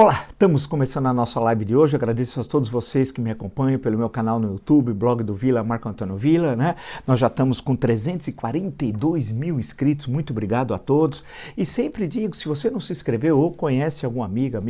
Olá, estamos começando a nossa live de hoje. Agradeço a todos vocês que me acompanham pelo meu canal no YouTube, blog do Vila, Marco Antônio Vila, né? Nós já estamos com 342 mil inscritos, muito obrigado a todos. E sempre digo, se você não se inscreveu ou conhece alguma amiga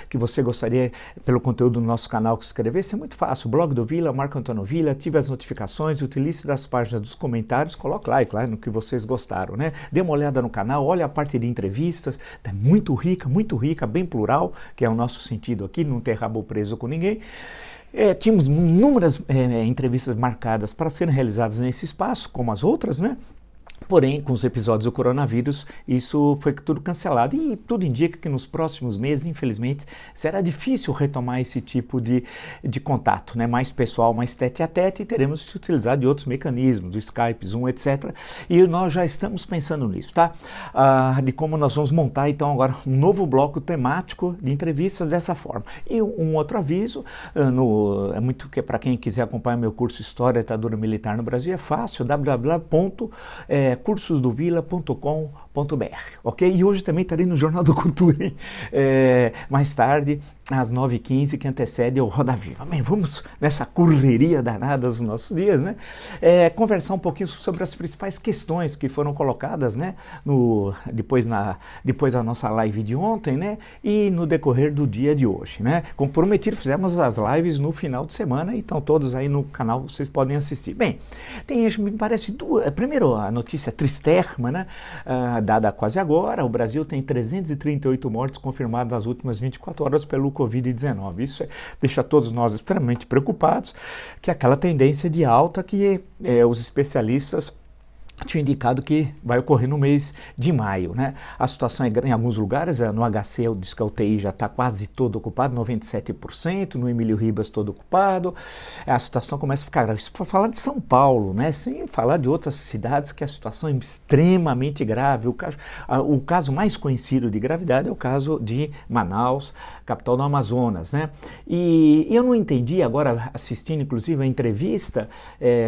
que você gostaria, pelo conteúdo do nosso canal, que se inscrevesse, é muito fácil. Blog do Vila, Marco Antônio Vila, ative as notificações, utilize das páginas dos comentários, coloque like lá no que vocês gostaram, né? Dê uma olhada no canal, olha a parte de entrevistas, tá muito rica, bem plural, que é o nosso sentido aqui, não ter rabo preso com ninguém. Tínhamos inúmeras entrevistas marcadas para serem realizadas nesse espaço, como as outras, né? Porém, com os episódios do coronavírus, isso foi tudo cancelado e tudo indica que nos próximos meses, infelizmente, será difícil retomar esse tipo de contato, né? Mais pessoal, mais tete a tete, e teremos que utilizar de outros mecanismos, do Skype, Zoom, etc. E nós já estamos pensando nisso, tá? De como nós vamos montar, então, agora um novo bloco temático de entrevistas dessa forma. E um outro aviso, é muito que para quem quiser acompanhar meu curso História da Ditadura Militar no Brasil, é fácil, cursosdovila.com.br, ok? E hoje também estarei no Jornal da Cultura, hein? Mais tarde, às 9h15, que antecede o Roda Viva. Bem, vamos nessa correria danada dos nossos dias, né? Conversar um pouquinho sobre as principais questões que foram colocadas, né? Depois da nossa live de ontem, né? E no decorrer do dia de hoje, né? Como prometido, fizemos as lives no final de semana, então todos aí no canal vocês podem assistir. Bem, me parece primeiro a notícia tristérrima, né? Dada quase agora, o Brasil tem 338 mortes confirmadas nas últimas 24 horas pelo Covid-19. Isso deixa todos nós extremamente preocupados, que é aquela tendência de alta que os especialistas tinha indicado que vai ocorrer no mês de maio, né? A situação é em alguns lugares, no HC diz que a UTI já está quase todo ocupado, 97%, no Emílio Ribas todo ocupado, a situação começa a ficar grave. Isso para falar de São Paulo, né? Sem falar de outras cidades que a situação é extremamente grave. O caso mais conhecido de gravidade é o caso de Manaus, capital do Amazonas, né? E eu não entendi, agora assistindo inclusive a entrevista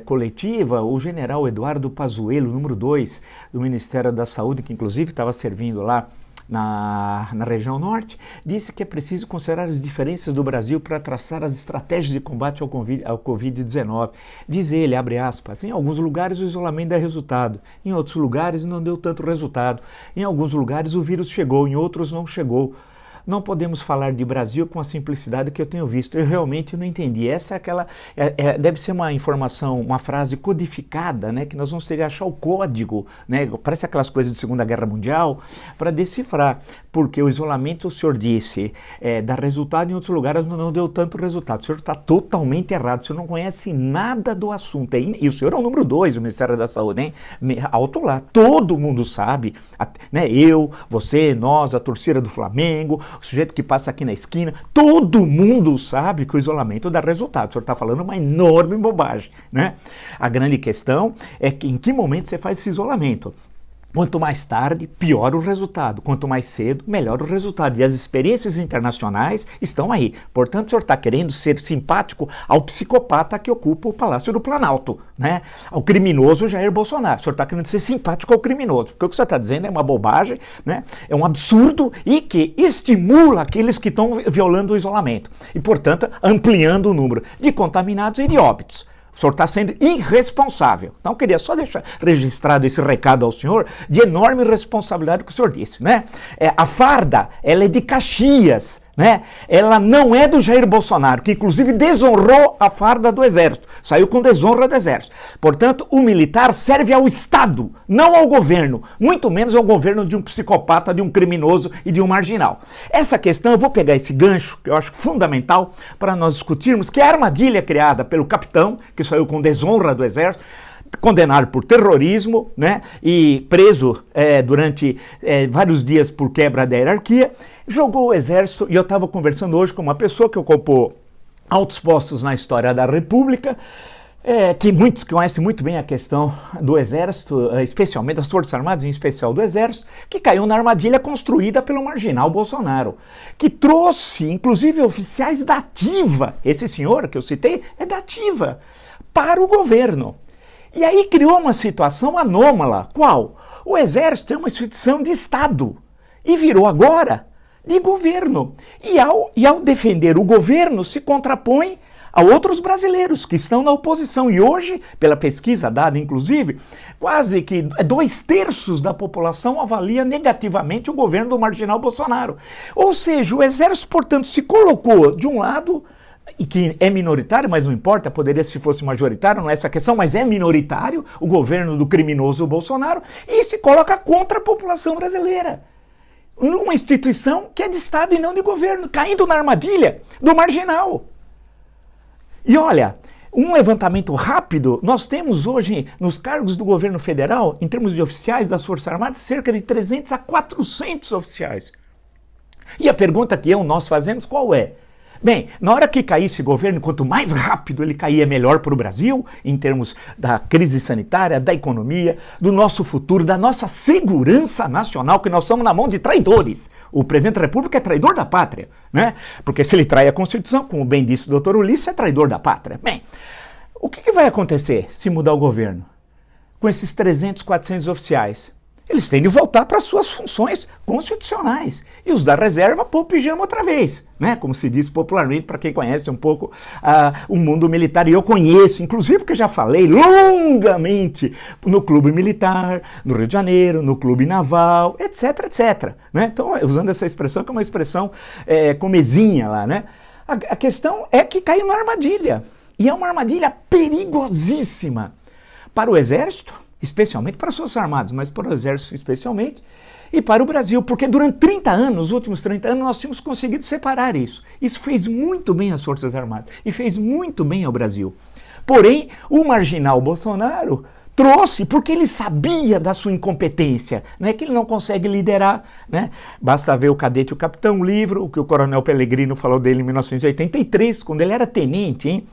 coletiva, o general Eduardo Pazuello, número 2 do Ministério da Saúde, que inclusive estava servindo lá na região norte, disse que é preciso considerar as diferenças do Brasil para traçar as estratégias de combate ao Covid-19. Diz ele, abre aspas, em alguns lugares o isolamento dá resultado, em outros lugares não deu tanto resultado, em alguns lugares o vírus chegou, em outros não chegou. Não podemos falar de Brasil com a simplicidade que eu tenho visto. Eu realmente não entendi. Essa é aquela... deve ser uma informação, uma frase codificada, né? Que nós vamos ter que achar o código, né? Parece aquelas coisas de Segunda Guerra Mundial, para decifrar. Porque o isolamento, o senhor disse, dá resultado, em outros lugares não deu tanto resultado. O senhor está totalmente errado. O senhor não conhece nada do assunto. E o senhor é o número 2 do Ministério da Saúde, hein? Alto lá. Todo mundo sabe, né? Eu, você, nós, a torcida do Flamengo, o sujeito que passa aqui na esquina, todo mundo sabe que o isolamento dá resultado. O senhor está falando uma enorme bobagem, né? A grande questão é que em que momento você faz esse isolamento. Quanto mais tarde, pior o resultado. Quanto mais cedo, melhor o resultado. E as experiências internacionais estão aí. Portanto, o senhor está querendo ser simpático ao psicopata que ocupa o Palácio do Planalto, né? Ao criminoso Jair Bolsonaro. O senhor está querendo ser simpático ao criminoso. Porque o que o senhor está dizendo é uma bobagem, né? É um absurdo e que estimula aqueles que estão violando o isolamento. E, portanto, ampliando o número de contaminados e de óbitos. O senhor está sendo irresponsável. Então, eu queria só deixar registrado esse recado ao senhor de enorme responsabilidade que o senhor disse, né? A farda, ela é de Caxias, né? Ela não é do Jair Bolsonaro, que inclusive desonrou a farda do Exército. Saiu com desonra do Exército. Portanto, o militar serve ao Estado, não ao governo. Muito menos ao governo de um psicopata, de um criminoso e de um marginal. Essa questão, eu vou pegar esse gancho, que eu acho fundamental, para nós discutirmos, que é a armadilha criada pelo capitão, que saiu com desonra do Exército, condenado por terrorismo, né, e preso durante vários dias por quebra da hierarquia, jogou o Exército, e eu estava conversando hoje com uma pessoa que ocupou altos postos na história da República, que muitos conhecem muito bem a questão do Exército, especialmente das Forças Armadas, em especial do Exército, que caiu na armadilha construída pelo marginal Bolsonaro, que trouxe, inclusive, oficiais da ativa, esse senhor que eu citei é da ativa, para o governo. E aí criou uma situação anômala. Qual? O Exército é uma instituição de Estado e virou agora de governo. E ao defender o governo, se contrapõe a outros brasileiros que estão na oposição. E hoje, pela pesquisa dada, inclusive, quase que 2/3 da população avalia negativamente o governo do marginal Bolsonaro. Ou seja, o Exército, portanto, se colocou de um lado, e que é minoritário, mas não importa, poderia se fosse majoritário, não é essa a questão, mas é minoritário, o governo do criminoso Bolsonaro, e se coloca contra a população brasileira. Numa instituição que é de Estado e não de governo, caindo na armadilha do marginal. E olha, um levantamento rápido, nós temos hoje nos cargos do governo federal, em termos de oficiais das Forças Armadas, cerca de 300 a 400 oficiais. E a pergunta que nós fazemos qual é? Bem, na hora que cair esse governo, quanto mais rápido ele cair, é melhor para o Brasil, em termos da crise sanitária, da economia, do nosso futuro, da nossa segurança nacional, que nós somos na mão de traidores. O presidente da República é traidor da pátria, né? Porque se ele trai a Constituição, como bem disse o doutor Ulisses, é traidor da pátria. Bem, o que vai acontecer se mudar o governo? Com esses 300, 400 oficiais? Eles têm de voltar para suas funções constitucionais. E os da reserva pôr o pijama outra vez, né? Como se diz popularmente, para quem conhece um pouco o mundo militar. E eu conheço, inclusive porque já falei longamente no clube militar, no Rio de Janeiro, no clube naval, etc, etc. Né? Então, usando essa expressão, que é uma expressão comezinha lá, né? A questão é que caiu na armadilha. E é uma armadilha perigosíssima para o Exército, especialmente para as Forças Armadas, mas para o Exército especialmente, e para o Brasil, porque durante 30 anos, os últimos 30 anos, nós tínhamos conseguido separar isso. Isso fez muito bem às Forças Armadas e fez muito bem ao Brasil. Porém, o marginal Bolsonaro trouxe, porque ele sabia da sua incompetência, né, que ele não consegue liderar, né? Basta ver o Cadete e o Capitão, o livro, o que o Coronel Pellegrino falou dele em 1983, quando ele era tenente, hein?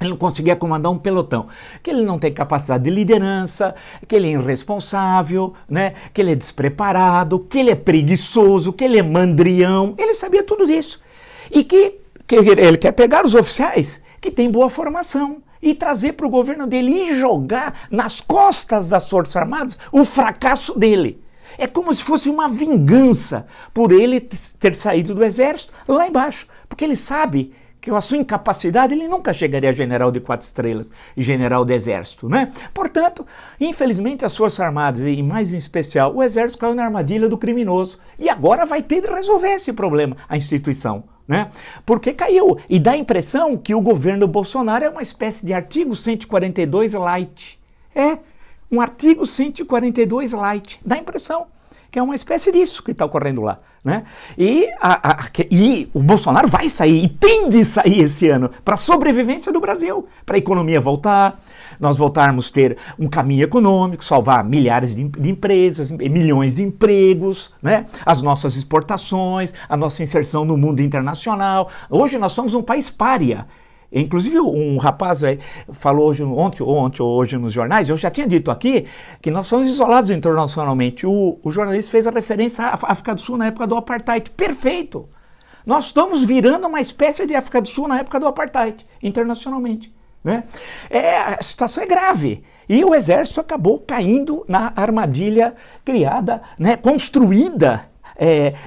Ele não conseguia comandar um pelotão, que ele não tem capacidade de liderança, que ele é irresponsável, né? Que ele é despreparado, que ele é preguiçoso, que ele é mandrião. Ele sabia tudo disso. E que ele quer pegar os oficiais que têm boa formação e trazer para o governo dele e jogar nas costas das Forças Armadas o fracasso dele. É como se fosse uma vingança por ele ter saído do Exército lá embaixo, porque ele sabe que com a sua incapacidade ele nunca chegaria a general de 4 estrelas e general do Exército, né? Portanto, infelizmente as Forças Armadas, e mais em especial o Exército, caiu na armadilha do criminoso. E agora vai ter de resolver esse problema, a instituição, né? Porque caiu. E dá a impressão que o governo Bolsonaro é uma espécie de artigo 142 light. É, um artigo 142 light. Dá a impressão que é uma espécie disso que está ocorrendo lá, né? E o Bolsonaro vai sair, e tem de sair esse ano, para a sobrevivência do Brasil, para a economia voltar, nós voltarmos a ter um caminho econômico, salvar milhares de empresas, milhões de empregos, né? As nossas exportações, a nossa inserção no mundo internacional. Hoje nós somos um país pária. Inclusive um rapaz falou ontem ou hoje nos jornais, eu já tinha dito aqui que nós somos isolados internacionalmente. O jornalista fez a referência à África do Sul na época do Apartheid. Perfeito! Nós estamos virando uma espécie de África do Sul na época do Apartheid, internacionalmente, né? A situação é grave. E o Exército acabou caindo na armadilha criada, né, construída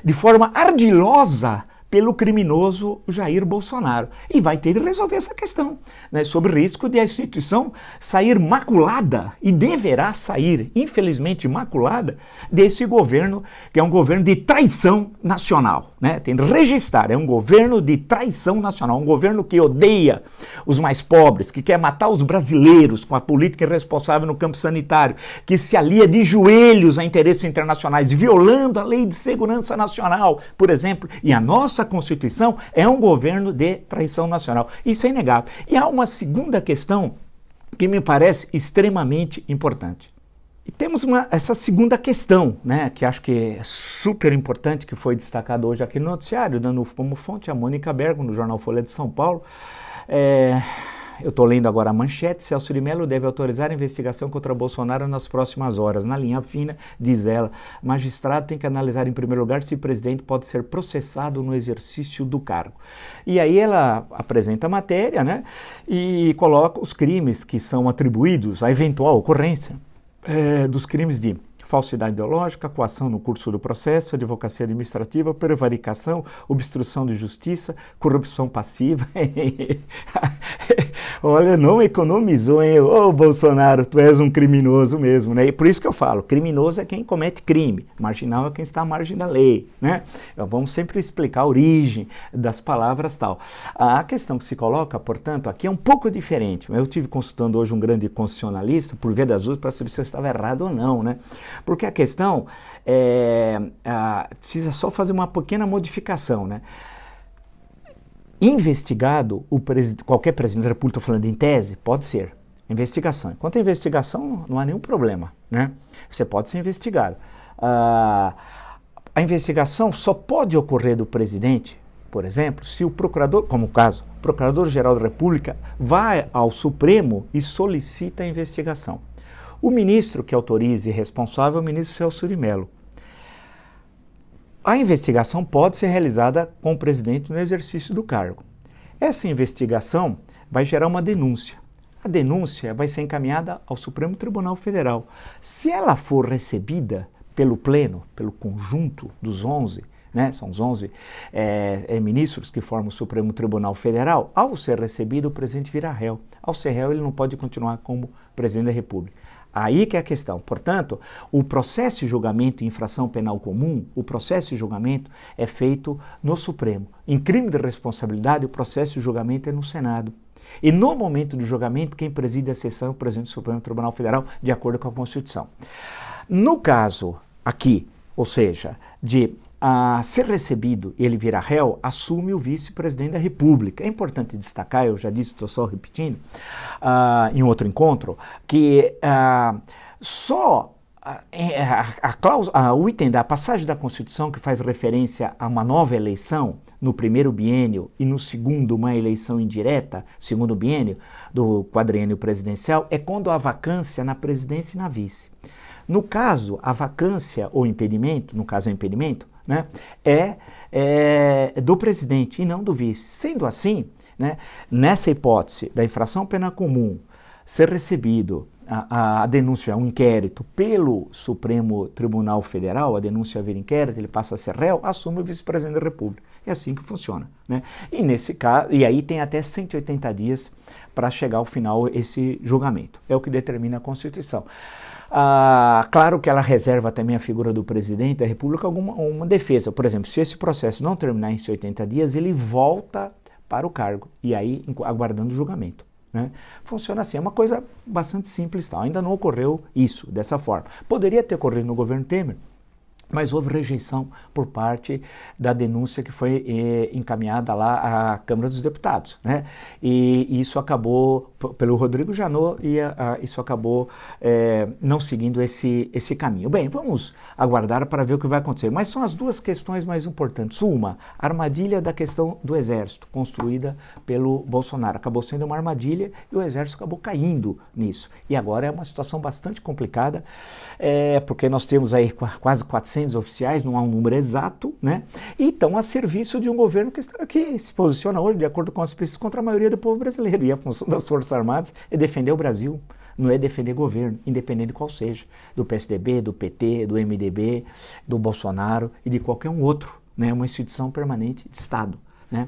de forma ardilosa pelo criminoso Jair Bolsonaro. E vai ter de resolver essa questão, né, sob risco de a instituição sair maculada, e deverá sair, infelizmente, maculada, desse governo, que é um governo de traição nacional, né? Tem de registrar, é um governo de traição nacional, um governo que odeia os mais pobres, que quer matar os brasileiros com a política irresponsável no campo sanitário, que se alia de joelhos a interesses internacionais, violando a lei de segurança nacional, por exemplo, e a nossa Constituição é um governo de traição nacional. Isso é inegável. E há uma segunda questão que me parece extremamente importante. E temos essa segunda questão, né, que acho que é super importante, que foi destacada hoje aqui no noticiário, dando como fonte a Mônica Bergo, no jornal Folha de São Paulo. Eu estou lendo agora a manchete: Celso de Mello deve autorizar a investigação contra Bolsonaro nas próximas horas. Na linha fina, diz ela, magistrado tem que analisar em primeiro lugar se o presidente pode ser processado no exercício do cargo. E aí ela apresenta a matéria, né, e coloca os crimes que são atribuídos, a eventual ocorrência dos crimes de falsidade ideológica, coação no curso do processo, advocacia administrativa, prevaricação, obstrução de justiça, corrupção passiva. Olha, não economizou, hein? Ô, Bolsonaro, tu és um criminoso mesmo, né? E por isso que eu falo, criminoso é quem comete crime, marginal é quem está à margem da lei, né? Então, vamos sempre explicar a origem das palavras tal. A questão que se coloca, portanto, aqui é um pouco diferente. Eu tive consultando hoje um grande constitucionalista, por via das dúvidas, para saber se eu estava errado ou não, né? Porque a questão precisa só fazer uma pequena modificação, né? Investigado, qualquer presidente da República, estou falando em tese, pode ser. Investigação. Enquanto a investigação, não há nenhum problema, né? Você pode ser investigado. A investigação só pode ocorrer do presidente, por exemplo, se o procurador, como o caso, o Procurador-Geral da República vai ao Supremo e solicita a investigação. O ministro que autoriza e responsável é o ministro Celso de Mello. A investigação pode ser realizada com o presidente no exercício do cargo. Essa investigação vai gerar uma denúncia. A denúncia vai ser encaminhada ao Supremo Tribunal Federal. Se ela for recebida pelo Pleno, pelo conjunto dos 11, né, são os 11 ministros que formam o Supremo Tribunal Federal, ao ser recebido, o presidente vira réu. Ao ser réu, ele não pode continuar como presidente da República. Aí que é a questão. Portanto, o processo de julgamento em infração penal comum, o processo de julgamento é feito no Supremo. Em crime de responsabilidade, o processo de julgamento é no Senado. E no momento do julgamento, quem preside a sessão é o presidente do Supremo Tribunal Federal, de acordo com a Constituição. No caso aqui, ou seja, de ser recebido e ele virar réu, assume o vice-presidente da República. É importante destacar, eu já disse, estou só repetindo, em outro encontro, que só o item da passagem da Constituição que faz referência a uma nova eleição no primeiro biênio e no segundo uma eleição indireta, segundo biênio do quadriênio presidencial, é quando há vacância na presidência e na vice. No caso, a vacância ou impedimento, no caso é impedimento, né, é do presidente e não do vice. Sendo assim, né, nessa hipótese da infração penal comum ser recebido a denúncia, um inquérito pelo Supremo Tribunal Federal, a denúncia haver inquérito, ele passa a ser réu, assume o vice-presidente da República. É assim que funciona, né? E nesse caso, e aí tem até 180 dias para chegar ao final esse julgamento. É o que determina a Constituição. Claro que ela reserva também a figura do presidente da República uma defesa. Por exemplo, se esse processo não terminar em 180 dias, ele volta para o cargo, e aí aguardando o julgamento, né? Funciona assim, é uma coisa bastante simples, tá? Ainda não ocorreu isso dessa forma. Poderia ter ocorrido no governo Temer, mas houve rejeição por parte da denúncia que foi encaminhada lá à Câmara dos Deputados, né? E isso acabou, pelo Rodrigo Janot, e isso acabou não seguindo esse caminho. Bem, vamos aguardar para ver o que vai acontecer. Mas são as duas questões mais importantes. Uma, a armadilha da questão do Exército, construída pelo Bolsonaro. Acabou sendo uma armadilha e o Exército acabou caindo nisso. E agora é uma situação bastante complicada, porque nós temos aí quase 400 oficiais, não há um número exato, né? E estão a serviço de um governo que se posiciona hoje de acordo com as pesquisas contra a maioria do povo brasileiro. E a função das Forças Armadas é defender o Brasil, não é defender governo, independente de qual seja, do PSDB, do PT, do MDB, do Bolsonaro e de qualquer um outro, né? Uma instituição permanente de Estado, né?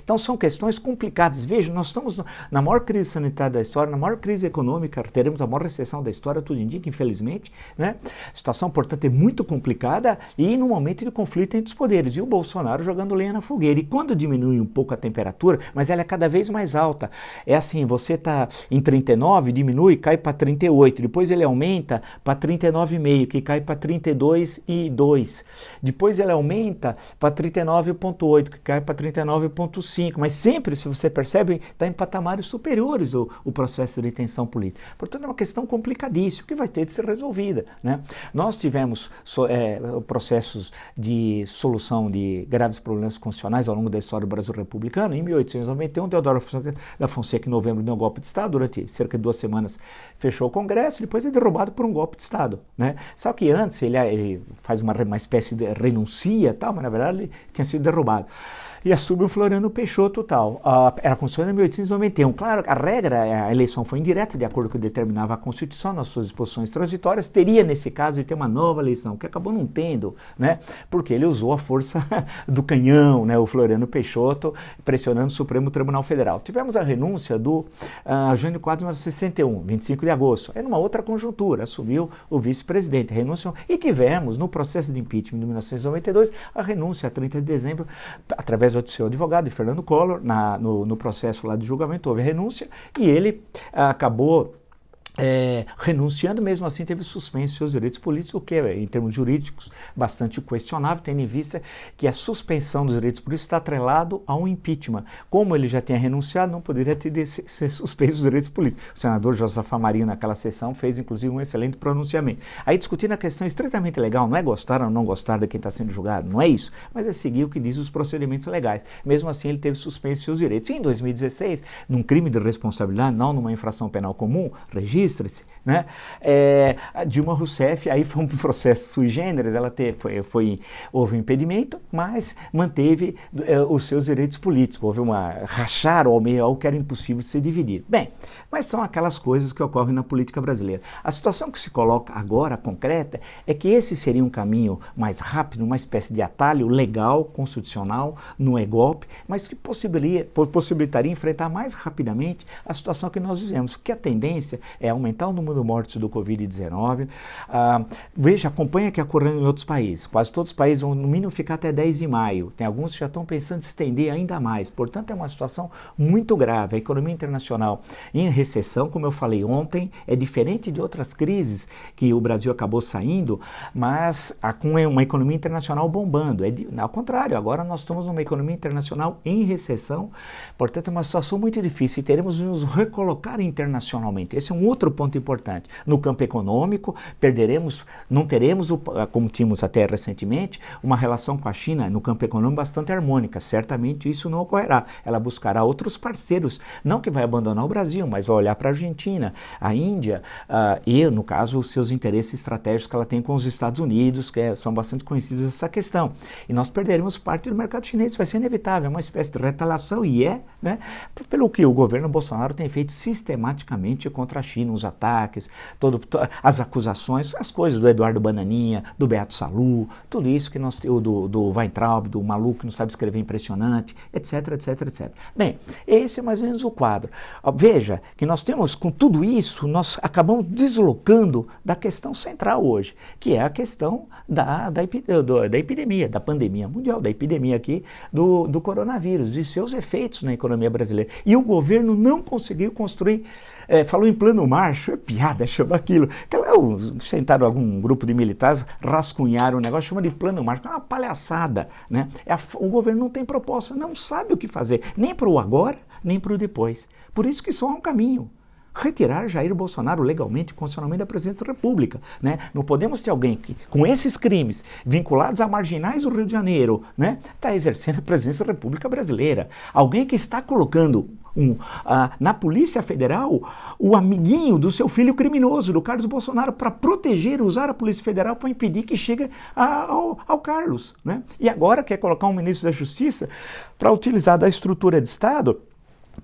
Então são questões complicadas. Veja, nós estamos na maior crise sanitária da história, na maior crise econômica, teremos a maior recessão da história, tudo indica, infelizmente, né? A situação, portanto, é muito complicada e no momento de conflito entre os poderes. E o Bolsonaro jogando lenha na fogueira. E quando diminui um pouco a temperatura, mas ela é cada vez mais alta. É assim, você está em 39, diminui, cai para 38. Depois ele aumenta para 39,5, que cai para 32,2. Depois ele aumenta para 39,8, que cai para 39,5, mas sempre, se você percebe, está em patamares superiores o processo de tensão política. Portanto, é uma questão complicadíssima que vai ter de ser resolvida, né? Nós tivemos processos de solução de graves problemas constitucionais ao longo da história do Brasil republicano. Em 1891, Deodoro da Fonseca, em novembro, deu um golpe de Estado, durante cerca de 2 semanas fechou o Congresso, depois é derrubado por um golpe de Estado, né? Só que antes ele faz uma espécie de renuncia, tal, mas na verdade ele tinha sido derrubado. e assume o Floriano Peixoto tal. Era constituída em 1891. Claro, a regra, a eleição foi indireta, de acordo com o que determinava a Constituição, nas suas disposições transitórias, teria nesse caso de ter uma nova eleição, que acabou não tendo, né? Porque ele usou a força do canhão, né? O Floriano Peixoto, pressionando o Supremo Tribunal Federal. Tivemos a renúncia do Jânio Quadros em 1961, 25 de agosto. Aí numa outra conjuntura, assumiu o vice-presidente, renunciou. E tivemos, no processo de impeachment de 1992, a renúncia a 30 de dezembro, através do seu advogado, de Fernando Collor, no processo lá de julgamento, houve a renúncia e ele acabou renunciando, mesmo assim teve suspenso seus direitos políticos, o que é, em termos jurídicos, bastante questionável, tendo em vista que a suspensão dos direitos políticos está atrelado a um impeachment. Como ele já tinha renunciado, não poderia ser suspenso os direitos políticos. O senador Josafá Marinho, naquela sessão, fez inclusive um excelente pronunciamento. Aí discutindo a questão estritamente legal, não é gostar ou não gostar de quem está sendo julgado, não é isso, mas é seguir o que diz os procedimentos legais. Mesmo assim, ele teve suspenso seus direitos. E em 2016, num crime de responsabilidade, não numa infração penal comum, registre-se, né? A Dilma Rousseff, aí foi um processo sui generis, houve um impedimento, mas manteve os seus direitos políticos, houve rachar ao meio algo que era impossível de ser dividido. Bem, mas são aquelas coisas que ocorrem na política brasileira. A situação que se coloca agora, concreta, é que esse seria um caminho mais rápido, uma espécie de atalho legal, constitucional, não é golpe, mas que possibilitaria enfrentar mais rapidamente a situação que nós vivemos, porque a tendência é aumentar o número de mortes do Covid-19. Veja, acompanha que ocorreu em outros países. Quase todos os países vão, no mínimo, ficar até 10 de maio. Tem alguns que já estão pensando em estender ainda mais. Portanto, é uma situação muito grave. A economia internacional em recessão, como eu falei ontem, é diferente de outras crises que o Brasil acabou saindo, mas com uma economia internacional bombando. Ao contrário, agora nós estamos numa economia internacional em recessão. Portanto, é uma situação muito difícil e teremos de nos recolocar internacionalmente. Esse é um outro ponto importante. No campo econômico, não teremos, como tínhamos até recentemente, uma relação com a China no campo econômico bastante harmônica. Certamente isso não ocorrerá. Ela buscará outros parceiros, não que vai abandonar o Brasil, mas vai olhar para a Argentina, a Índia e, no caso, os seus interesses estratégicos que ela tem com os Estados Unidos, que são bastante conhecidos essa questão. E nós perderemos parte do mercado chinês, isso vai ser inevitável, é uma espécie de retaliação né, pelo que o governo Bolsonaro tem feito sistematicamente contra a China, os ataques, as acusações, as coisas do Eduardo Bananinha, do Beato Salu, tudo isso que nós temos, do Weintraub, do maluco que não sabe escrever impressionante, etc, etc, etc. Bem, esse é mais ou menos o quadro. Veja que nós temos, com tudo isso, nós acabamos deslocando da questão central hoje, que é a questão da epidemia, da pandemia mundial, da epidemia aqui do coronavírus, e seus efeitos na economia brasileira. E o governo não conseguiu construir, falou em plano Marshall, é piada, chama aquilo. Sentaram algum grupo de militares, rascunharam o negócio, chama de plano Marshall, é uma palhaçada, né? O governo não tem proposta, não sabe o que fazer, nem para o agora, nem para o depois. Por isso que só há um caminho: retirar Jair Bolsonaro legalmente e constitucionalmente da presidência da República, né? Não podemos ter alguém que, com esses crimes vinculados a marginais do Rio de Janeiro, né, está exercendo a presidência da República Brasileira. Alguém que está colocando na Polícia Federal o amiguinho do seu filho criminoso, do Carlos Bolsonaro, para proteger, usar a Polícia Federal para impedir que chegue ao Carlos, né? E agora quer colocar um ministro da Justiça para utilizar da estrutura de Estado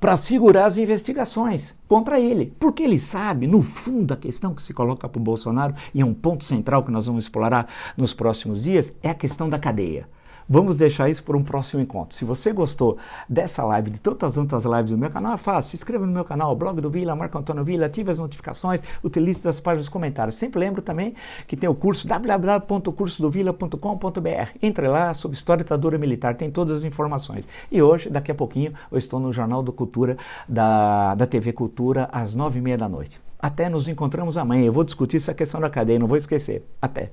para segurar as investigações contra ele. Porque ele sabe, no fundo, a questão que se coloca para o Bolsonaro, e é um ponto central que nós vamos explorar nos próximos dias, é a questão da cadeia. Vamos deixar isso por um próximo encontro. Se você gostou dessa live, de tantas outras lives do meu canal, é fácil. Se inscreva no meu canal, Blog do Vila, Marco Antônio Vila, ative as notificações, utilize as páginas dos comentários. Sempre lembro também que tem o curso www.cursodovila.com.br. Entre lá, sobre História e Ditadura Militar, tem todas as informações. E hoje, daqui a pouquinho, eu estou no Jornal do Cultura, da TV Cultura, às 9h30 da noite. Até nos encontramos amanhã. Eu vou discutir essa questão da cadeia, não vou esquecer. Até.